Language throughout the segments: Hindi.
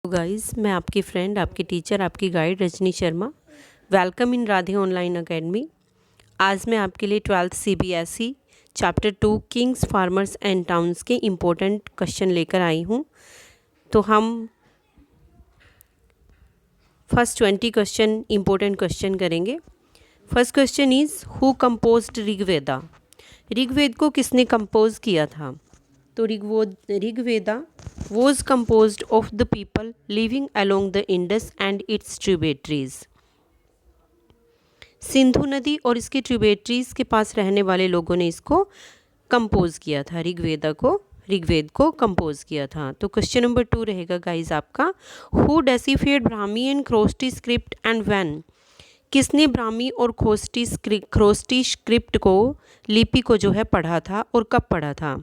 गाइस, मैं आपकी फ्रेंड, आपकी टीचर, आपकी guide Rajni Sharma. Welcome in Radhe online academy. आज मैं आपके लिए 12th CBSE chapter 2 kings farmers and towns के इम्पोर्टेंट क्वेश्चन लेकर आई हूँ। तो हम फर्स्ट 20 क्वेश्चन इम्पोर्टेंट क्वेश्चन करेंगे। First question is who composed Rigveda. Rigveda को किसने कंपोज किया था? तो Rigveda was composed of the people living along the Indus and its tributaries। Sindhu नदी और इसके ट्रिब्यूटरीज के पास रहने वाले लोगों ने इसको कंपोज किया था, ऋग्वेद को कंपोज किया था। तो क्वेश्चन नंबर 2 रहेगा गाइज आपका, who deciphered Brahmi and Kharosthi script and when. किसने ब्राह्मी और ख्रोस्टी स्क्रिप्ट को, लिपि को जो है पढ़ा था और कब पढ़ा था?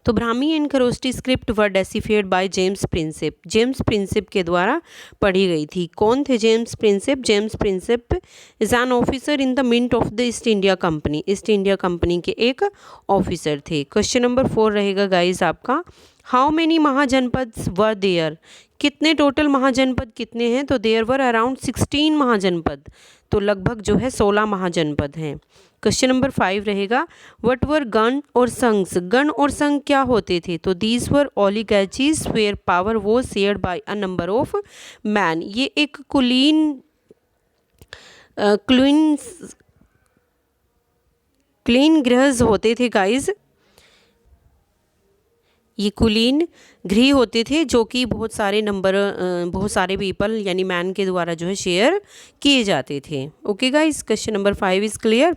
तो Brahmi and Kharosthi script were deciphered by James Prinsep. James Prinsep के द्वारा पढ़ी गई थी। कौन थे James Prinsep? James Prinsep is an officer in the mint of the East India Company. East India Company के एक ऑफिसर थे। क्वेश्चन नंबर 4 रहेगा गाइज आपका, हाउ मेनी महाजनपद वर देयर। कितने टोटल महाजनपद कितने हैं? तो देयर वर अराउंड 16 महाजनपद। तो लगभग जो है 16 महाजनपद हैं। क्वेश्चन नंबर 5 रहेगा, व्हाट वर गण और संघ। गण और संघ क्या होते थे? तो these were oligarchies where power was shared by a number of man. ये एक क्लीन गृहज होते थे गाइज। ये कुलीन गृह होते थे जो कि बहुत सारे पीपल यानी मैन के द्वारा जो है शेयर किए जाते थे। Okay guys, question number 5 is clear.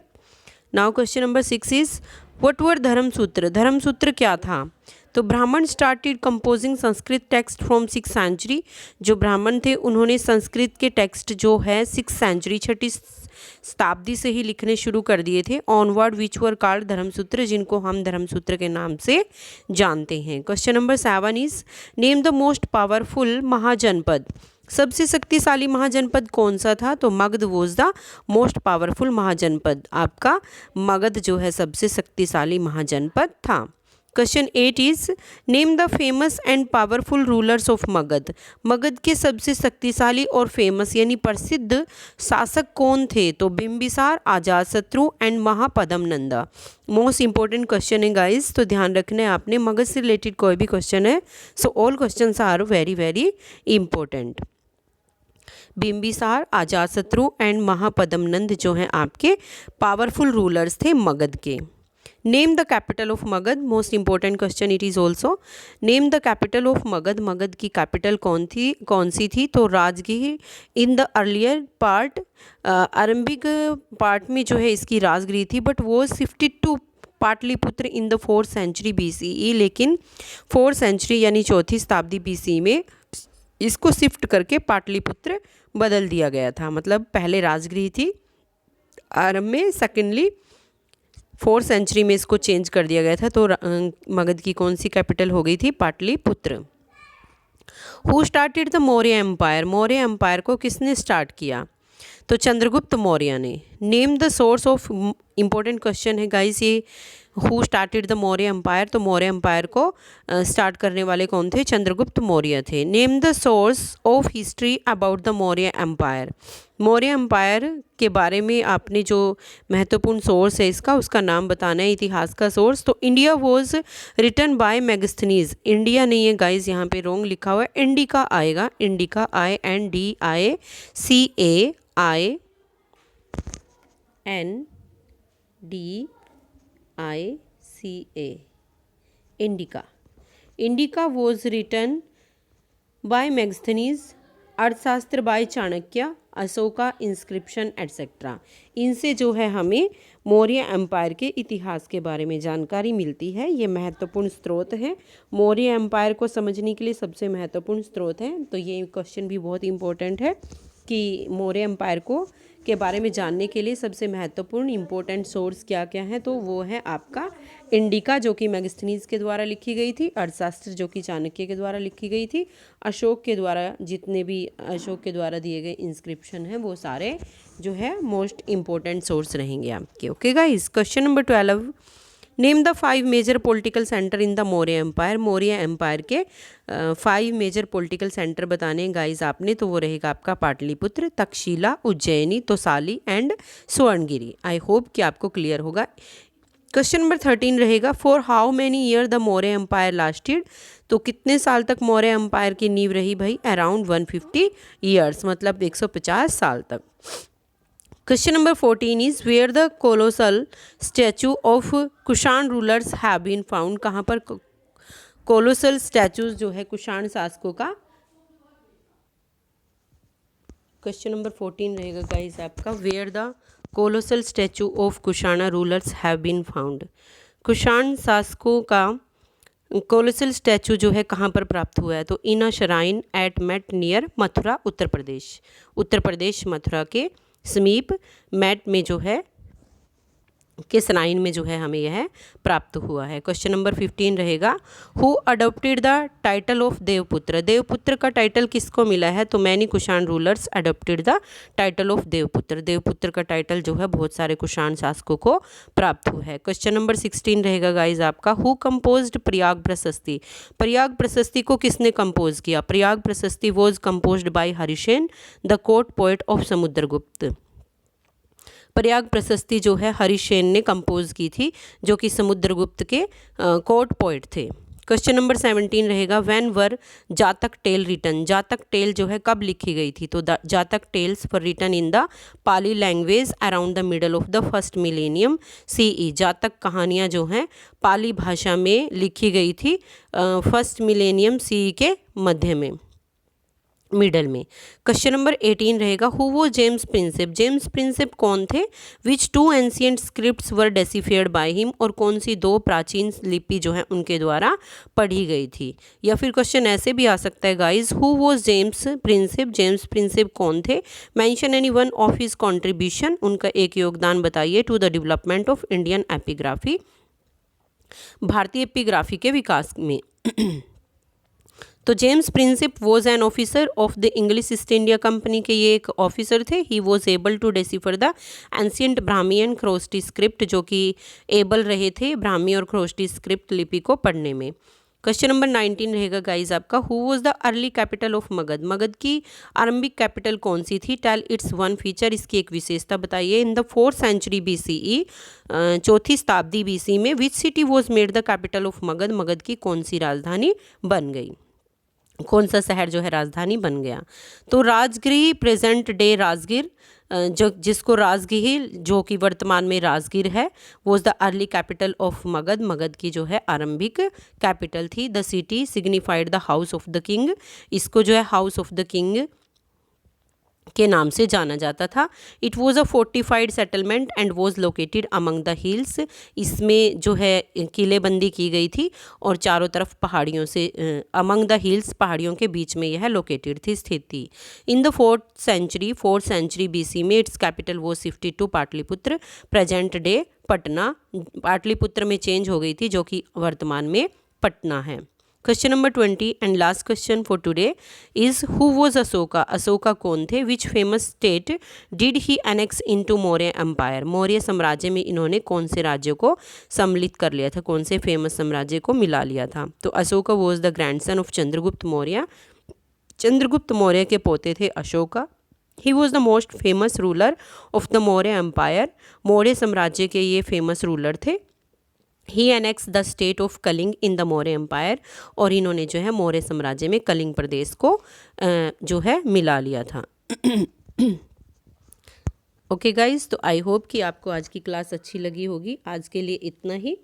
Now question number 6 is what were Dharmasutra. Dharmasutra क्या था? तो Brahman started composing Sanskrit text from 6th century. जो ब्राह्मण थे उन्होंने संस्कृत के टेक्स्ट जो है 6th सेंचुरी, 6ठी शताब्दी से ही लिखने शुरू कर दिए थे। ऑनवर्ड विच वर कॉल्ड धर्मसूत्र, जिनको हम धर्मसूत्र के नाम से जानते हैं। Question number 7 is name the most powerful mahajanapada. सबसे शक्तिशाली महाजनपद कौन सा था? तो Magadha was the most powerful mahajanapada. आपका मगध जो है सबसे शक्तिशाली महाजनपद था। Question 8 is name the famous and powerful rulers of Magadha. Magadha के सबसे शक्तिशाली और फेमस यानी प्रसिद्ध शासक कौन थे? तो Bimbisara, Ajatashatru and Mahapadma Nanda. Most important question है गाइस, तो ध्यान रखना है आपने। मगध से रिलेटेड कोई भी क्वेश्चन है, so all questions are very very important. Bimbisara, Ajatashatru and Mahapadma Nanda जो हैं आपके पावरफुल रूलर्स थे मगध के। Name the capital of Magadha. Most important question it is also. Name the capital of Magadha. Magadha की कैपिटल कौन सी थी? तो Rajgir. In the earlier part, आरंभिक पार्ट में जो है इसकी राजगीर थी, बट वो shifted to Pataliputra in the 4th century BCE। लेकिन 4th सेंचुरी यानी 4वीं शताब्दी BC में इसको शिफ्ट करके पाटलिपुत्र बदल दिया गया था। मतलब पहले राजगृह थी आरंभ में, सेकेंडली 4th सेंचुरी में इसको चेंज कर दिया गया था। तो मगध की कौन सी कैपिटल हो गई थी? Pataliputra. Who started the Maurya empire. Maurya empire को किसने स्टार्ट किया? तो चंद्रगुप्त मौर्य ने। Name the source of, important question है गाइस ये, who started the Maurya empire. तो मौर्य एम्पायर को स्टार्ट करने वाले कौन थे? चंद्रगुप्त मौर्य थे। Name the source of history about the Maurya empire. Maurya empire के बारे में आपने जो महत्वपूर्ण सोर्स है इसका, उसका नाम बताना है, इतिहास का सोर्स। तो India was written by Megasthenes. India नहीं है गाइज, यहाँ पे रॉन्ग लिखा हुआ है, इंडिका आएगा। Indica, INDICA, Indica. Indica was written by Megasthenes. Arthashastra by Chanakya, Ashoka, inscription etcetera. इनसे जो है हमें मौर्य एम्पायर के इतिहास के बारे में जानकारी मिलती है। ये महत्वपूर्ण स्रोत है, मौर्य एम्पायर को समझने के लिए सबसे महत्वपूर्ण स्रोत है। तो ये क्वेश्चन भी बहुत इंपॉर्टेंट है कि मौर्य एम्पायर को के बारे में जानने के लिए सबसे महत्वपूर्ण इंपॉर्टेंट सोर्स क्या क्या है? तो वो है आपका इंडिका जो कि मैगस्थनीज के द्वारा लिखी गई थी, अर्थशास्त्र जो कि चाणक्य के द्वारा लिखी गई थी, अशोक के द्वारा जितने भी अशोक के द्वारा दिए गए इंस्क्रिप्शन हैं वो सारे जो है मोस्ट इम्पोर्टेंट सोर्स रहेंगे आपके। Okay guys, question number 12 name the 5 major political centre in the Maurya empire. Maurya empire के 5 मेजर पॉलिटिकल सेंटर बताने हैं गाइज आपने, तो वो रहेगा आपका Pataliputra, Takshashila, Ujjaini, Tosali and Swarnagiri. I hope कि आपको क्लियर होगा। क्वेश्चन नंबर 13 रहेगा, for how many year the Maurya empire lasted. तो कितने साल तक मौर्य एम्पायर की नींव रही भाई? अराउंड 150 ईयर्स, मतलब 150 साल तक। Question number 14 is where the colossal statue of Kushan rulers have been found. कहाँ पर कोलोसल स्टैचूज जो है कुषाण शासकों का? क्वेश्चन नंबर 14 रहेगा गाइस आपका, where the colossal statue of Kushana rulers have been found. Kushan शासकों का कोलोसल स्टैचू जो है कहाँ पर प्राप्त हुआ है? तो in a shrine at Mat near Mathura, Uttar Pradesh. Uttar Pradesh Mathura के समीप मेट में जो है के श्राइन में जो है हमें यह प्राप्त हुआ है। क्वेश्चन नंबर 15 रहेगा, who adopted the title of Devaputra. Devaputra का टाइटल किसको मिला है? तो many Kushan rulers adopted the title of Devaputra. Devaputra का टाइटल जो है बहुत सारे कुषाण शासकों को प्राप्त हुआ है। क्वेश्चन नंबर 16 रहेगा गाइज आपका, हु कंपोज्ड प्रयाग प्रशस्ति। प्रयाग प्रशस्ति को किसने कंपोज किया? Prayag Prashasti was composed by Harisena, the court poet of Samudragupta. Prayag Prashasti जो है हरिसेन ने कंपोज की थी, जो कि समुद्रगुप्त के कोर्ट पोएट थे। क्वेश्चन नंबर 17 रहेगा, व्हेन वर जातक टेल रिटन। जातक टेल जो है कब लिखी गई थी? तो Jataka tales were written in the Pali language around the middle of the first millennium CE. Jataka कहानियाँ जो हैं पाली भाषा में लिखी गई थी फर्स्ट मिलेनियम सीई के मध्य में, मिडल में। क्वेश्चन नंबर 18 रहेगा, हु वो जेम्स प्रिंसेप। जेम्स प्रिंसेप कौन थे? Which 2 ancient scripts were deciphered by him. और कौन सी 2 प्राचीन लिपि जो है उनके द्वारा पढ़ी गई थी? या फिर क्वेश्चन ऐसे भी आ सकता है guys, who was James Prinsep. James Prinsep कौन थे? Mention any one of his contribution. उनका एक योगदान बताइए to the development of Indian epigraphy, भारतीय एपिग्राफी के विकास में। तो James Prinsep was an officer of the English East India Company के ये एक ऑफिसर थे। He was able to decipher the ancient Brahmi and Kharosthi script, जो कि एबल रहे थे ब्राह्मी और ख्रोस्टी स्क्रिप्ट लिपि को पढ़ने में। क्वेश्चन नंबर 19 रहेगा गाइज आपका, who was the early capital of Magadha. Magadha की आरंभिक कैपिटल कौन सी थी? Tell its one feature. इसकी एक विशेषता बताइए। In the 4th century BCE, 4वीं शताब्दी BC में, which city was made the capital of Magadha. Magadha की कौन सी राजधानी बन गई? कौन सा शहर जो है राजधानी बन गया? तो राजगृह, प्रेजेंट डे राजगीर, जो जिसको राजगीर जो कि वर्तमान में राजगीर है, was the early capital of Magadha. Magadha की जो है आरंभिक कैपिटल थी। The city signified the house of the king. इसको जो है हाउस ऑफ द किंग के नाम से जाना जाता था। It was a fortified settlement and was located among the hills. इसमें जो है किलेबंदी की गई थी और चारों तरफ पहाड़ियों से, अमंग द हिल्स पहाड़ियों के बीच में यह लोकेटेड थी, स्थित थी। In the 4th century BC में its capital was shifted to Pataliputra, present day Patna. Pataliputra में चेंज हो गई थी, जो कि वर्तमान में पटना है। Question number 20 and last question for today is, who was Ashoka. Ashoka कौन थे? Which famous state did he annex into Maurya empire. Maurya साम्राज्य में इन्होंने कौन से राज्य को सम्मिलित कर लिया था, कौन से फेमस साम्राज्य को मिला लिया था? तो Ashoka was the grandson of Chandragupta Maurya. Chandragupta Maurya के पोते थे Ashoka. He was the most famous ruler of the Maurya empire. Maurya साम्राज्य के ये फेमस रूलर थे। He annex the state of Kalinga in the Maurya empire. और इन्होंने जो है मौर्य साम्राज्य में कलिंग प्रदेश को जो है मिला लिया था। ओके गाइज, तो आई होप कि आपको आज की क्लास अच्छी लगी होगी। आज के लिए इतना ही।